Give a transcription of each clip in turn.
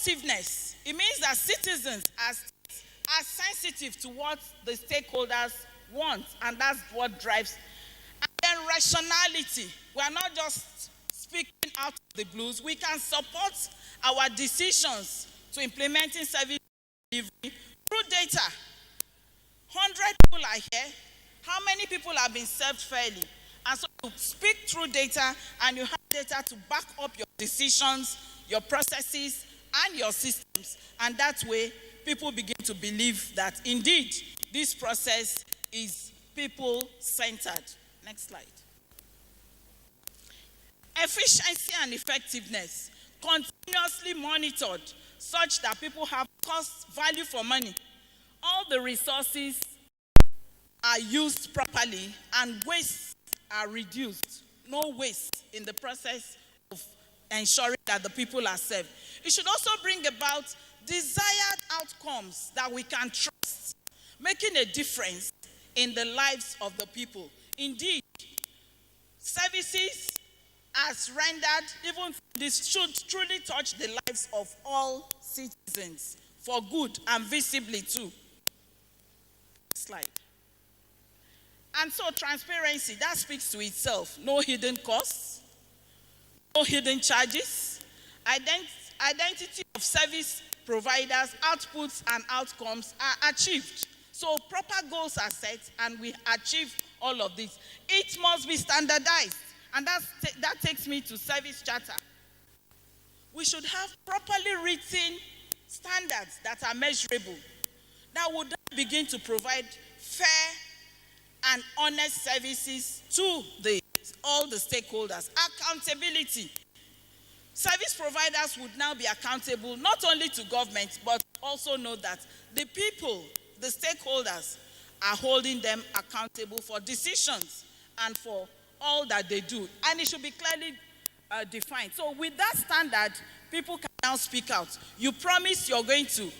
Responsiveness, it means that citizens are sensitive to what the stakeholders want, and that's what drives. And then rationality, we are not just speaking out of the blues. We can support our decisions to implementing service delivery through data. 100 people are here. How many people have been served fairly? And so you speak through data, and you have data to back up your decisions, your processes, and your systems. And that way, people begin to believe that indeed this process is people-centered. Next slide. Efficiency and effectiveness, continuously monitored such that people have cost value for money. All the resources are used properly and wastes are reduced. No waste in the process of ensuring that the people are served. It should also bring about desired outcomes that we can trust, making a difference in the lives of the people. Indeed, services as rendered, even this should truly touch the lives of all citizens for good and visibly too. Slide. And so transparency, that speaks to itself. No hidden costs, no hidden charges, identity of service providers, outputs and outcomes are achieved. So proper goals are set and we achieve all of this. It must be standardized, and that takes me to service charter. We should have properly written standards that are measurable, that would begin to provide fair and honest services to all the stakeholders. Accountability. Service providers would now be accountable not only to government, but also know that the people, the stakeholders, are holding them accountable for decisions and for all that they do. And it should be clearly defined. So with that standard, people can now speak out. You promise you're going to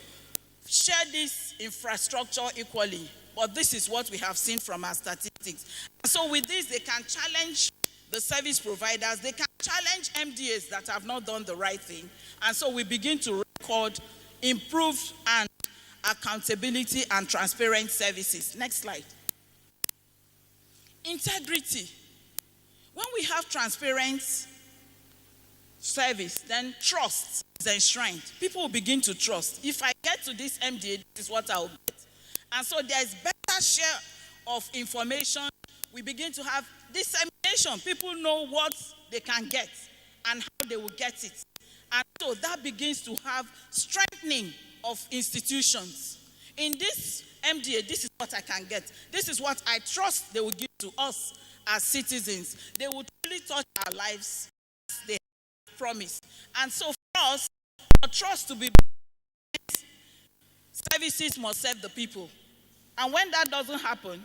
share this infrastructure equally, but this is what we have seen from our statistics. So with this, they can challenge the service providers, they can challenge MDAs that have not done the right thing. And so we begin to record improved and accountability and transparent services. Next slide. Integrity. When we have transparent service, then trust is enshrined. People will begin to trust. If I get to this MDA, this is what I'll get. And so there's better share of information. We begin to have dissemination. People know what they can get and how they will get it. And so that begins to have strengthening of institutions. In this MDA, this is what I can get. This is what I trust they will give to us as citizens. They will truly touch our lives as they have promised. And so for us, for trust to be built, services must serve the people. And when that doesn't happen,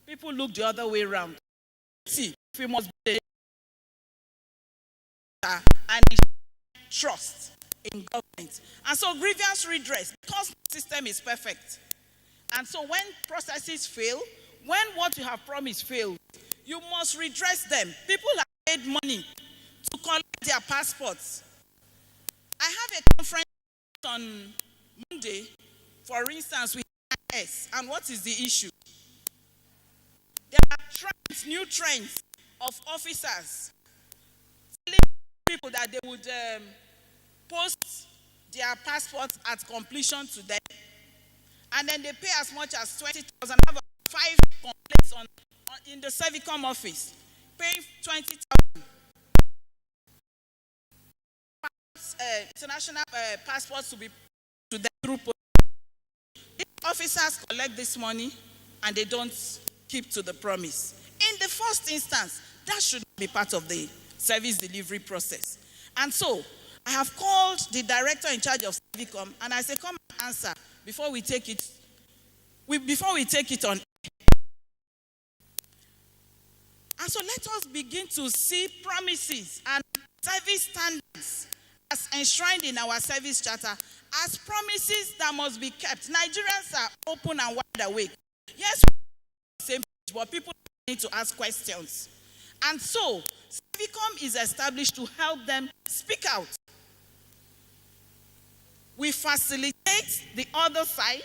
people look the other way around. See, we must be and trust in government. And so grievance redress, because the system is perfect. And so when processes fail, when what you have promised fails, you must redress them. People have paid money to collect their passports. I have a conference on Monday, for instance, with IS. And what is the issue? There are trends, new trends of officers telling people that they would post their passports at completion to them, and then they pay as much as 20,000. I have 5 complaints in the Servicom office, paying 20,000. International passports to be to them through post. If officers collect this money and they don't keep to the promise, in the first instance, that should be part of the service delivery process. And so I have called the director in charge of Servicom, and I say, come and answer before we take it. Before we take it on. And so let us begin to see promises and service standards as enshrined in our service charter as promises that must be kept. Nigerians are open and wide awake. Yes, we're on the same page, but people need to ask questions. And so Servicom is established to help them speak out. We facilitate the other side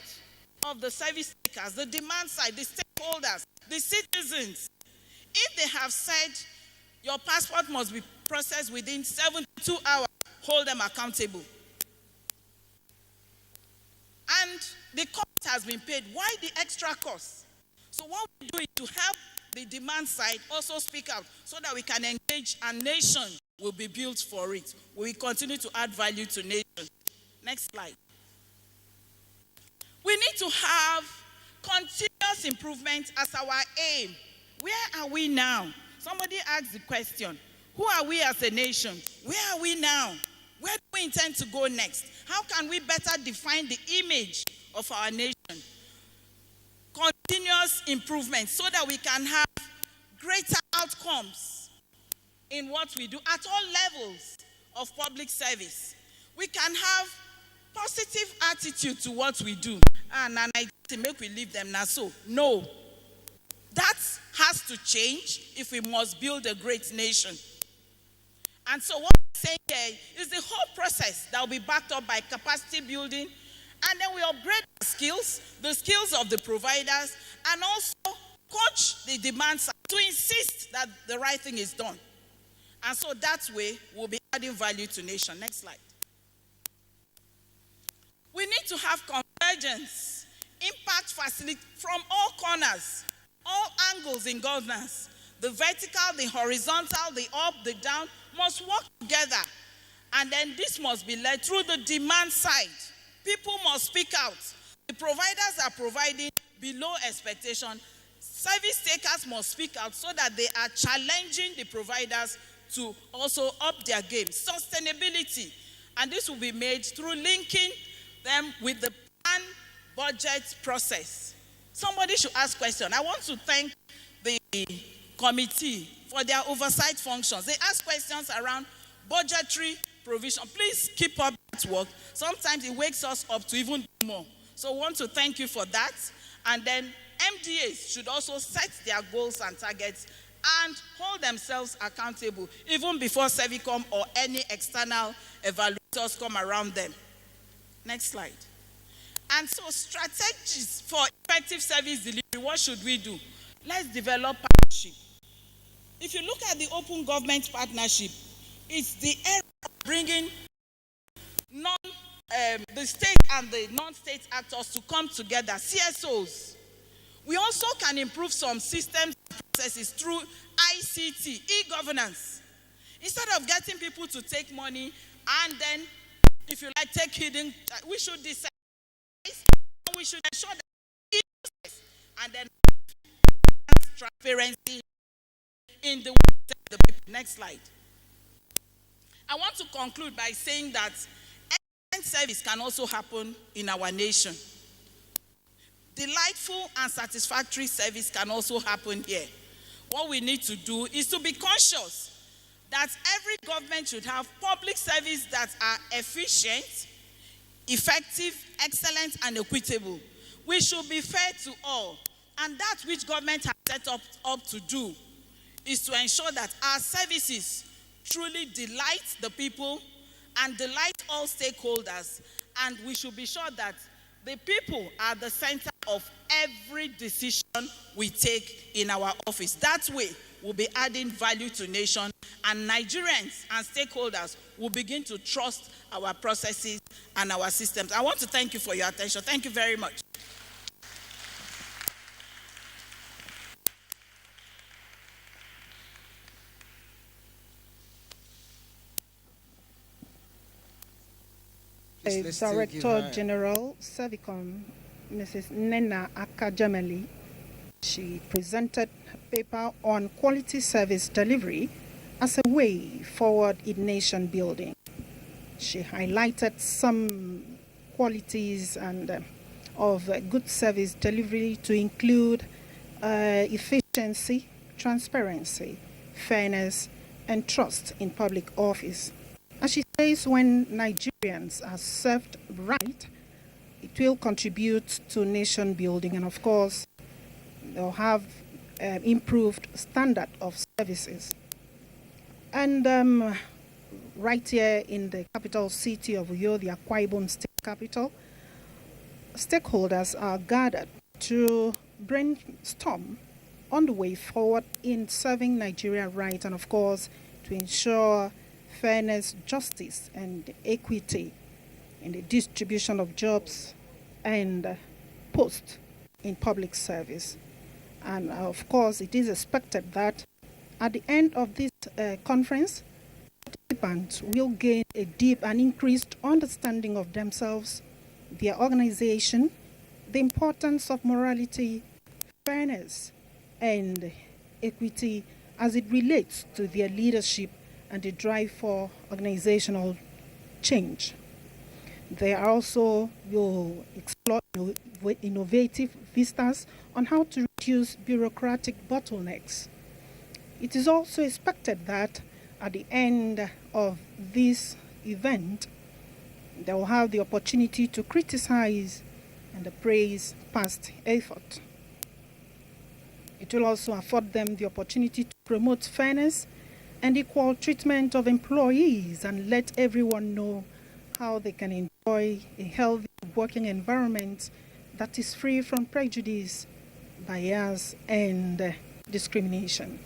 of the service takers, the demand side, the stakeholders, the citizens. If they have said your passport must be processed within 72 hours, hold them accountable. And the cost has been paid. Why the extra cost? So what we do is to help the demand side also speak out so that we can engage and nation will be built for it. We will continue to add value to nation. Next slide. We need to have continuous improvement as our aim. Where are we now? Somebody asked the question, who are we as a nation? Where are we now? Where do we intend to go next? How can we better define the image of our nation? Continuous improvement so that we can have greater outcomes in what we do at all levels of public service. We can have positive attitude to what we do. And I make we leave them now. So, no. That has to change if we must build a great nation. And so what I'm saying here is the whole process that will be backed up by capacity building, and then we upgrade the skills of the providers, and also coach the demand side to insist that the right thing is done. And so that way, we'll be adding value to nation. Next slide. We need to have convergence, impact facility from all corners, all angles in governance. The vertical, the horizontal, the up, the down must work together. And then this must be led through the demand side. People must speak out. The providers are providing below expectation. Service takers must speak out so that they are challenging the providers to also up their game. Sustainability. And this will be made through linking them with the plan budget process. Somebody should ask questions. I want to thank the committee for their oversight functions. They ask questions around budgetary provision. Please keep up that work. Sometimes it wakes us up to even do more. So I want to thank you for that. And then MDAs should also set their goals and targets and hold themselves accountable even before Servicom or any external evaluators come around them. Next slide. And so strategies for effective service delivery, what should we do? Let's develop partnership. If you look at the open government partnership, it's the era of bringing the state and the non-state actors to come together, CSOs. We also can improve some systems and processes through ICT, e-governance. Instead of getting people to take money and then, if you like, take hidden, we should decide. We should ensure that and then transparency in the way the people. Next slide. I want to conclude by saying that excellent service can also happen in our nation. Delightful and satisfactory service can also happen here. What we need to do is to be conscious that every government should have public service that are efficient, effective, excellent, and equitable. We should be fair to all. And that which government has set up to do is to ensure that our services truly delight the people and delight all stakeholders. And we should be sure that the people are the center of every decision we take in our office. That way, we'll be adding value to nation, and Nigerians and stakeholders will begin to trust our processes and our systems. I want to thank you for your attention. Thank you very much. Director General Servicom, Mrs. Nena Akajameli, she presented a paper on quality service delivery as a way forward in nation building. She highlighted some qualities and of good service delivery to include efficiency, transparency, fairness, and trust in public office. As she says, when Nigerians are served right, it will contribute to nation building, and of course, they'll have improved standard of services. And right here in the capital city of Uyo, the Akwa Ibom State, capital, stakeholders are gathered to brainstorm on the way forward in serving Nigeria right, and of course to ensure fairness, justice, and equity in the distribution of jobs and posts in public service. And of course, it is expected that at the end of this conference, participants will gain a deep and increased understanding of themselves, their organization, the importance of morality, fairness, and equity as it relates to their leadership and the drive for organizational change. They also will explore innovative vistas on how to reduce bureaucratic bottlenecks. It is also expected that at the end of this event, they will have the opportunity to criticize and praise past effort. It will also afford them the opportunity to promote fairness and equal treatment of employees and let everyone know how they can enjoy a healthy working environment that is free from prejudice, bias, and discrimination.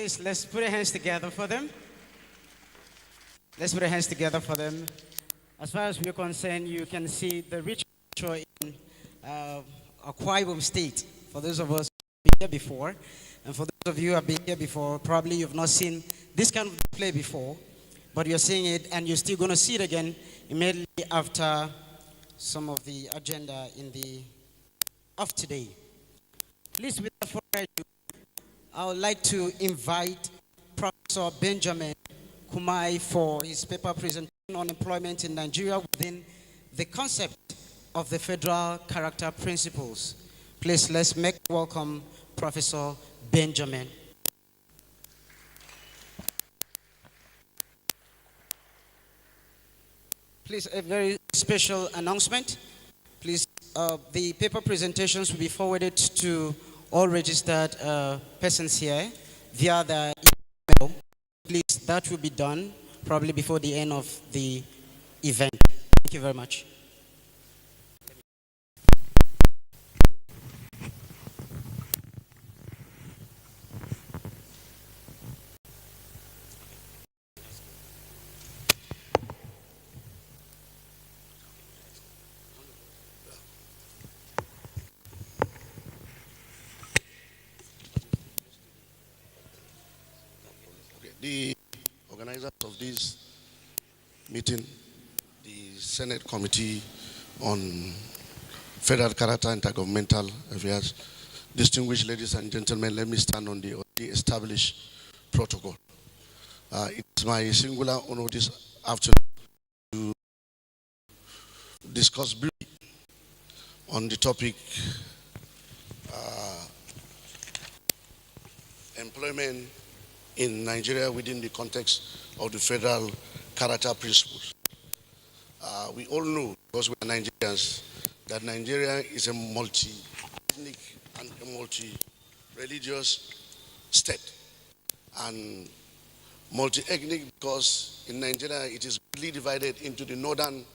Please, let's put our hands together for them. Let's put our hands together for them. As far as we're concerned, you can see the rich culture in Akwa Ibom State. For those of us who have been here before, and for those of you who have been here before, probably you've not seen this kind of display before, but you're seeing it, and you're still going to see it again immediately after some of the agenda of today. Please, without further ado, I would like to invite Professor Benjamin Kumai for his paper presentation on employment in Nigeria within the concept of the federal character principles. Please, let's make welcome Professor Benjamin. Please, a very special announcement. Please, the paper presentations will be forwarded to all registered persons here via the email. Please, that will be done probably before the end of the event. Thank you very much. The organizers of this meeting, the Senate Committee on Federal Character and Intergovernmental Affairs, distinguished ladies and gentlemen, let me stand on the already established protocol. It's my singular honor this afternoon to discuss briefly on the topic employment in Nigeria within the context of the federal character principles. We all know, because we are Nigerians, that Nigeria is a multi-ethnic and a multi-religious state. And multi-ethnic because in Nigeria it is really divided into the northern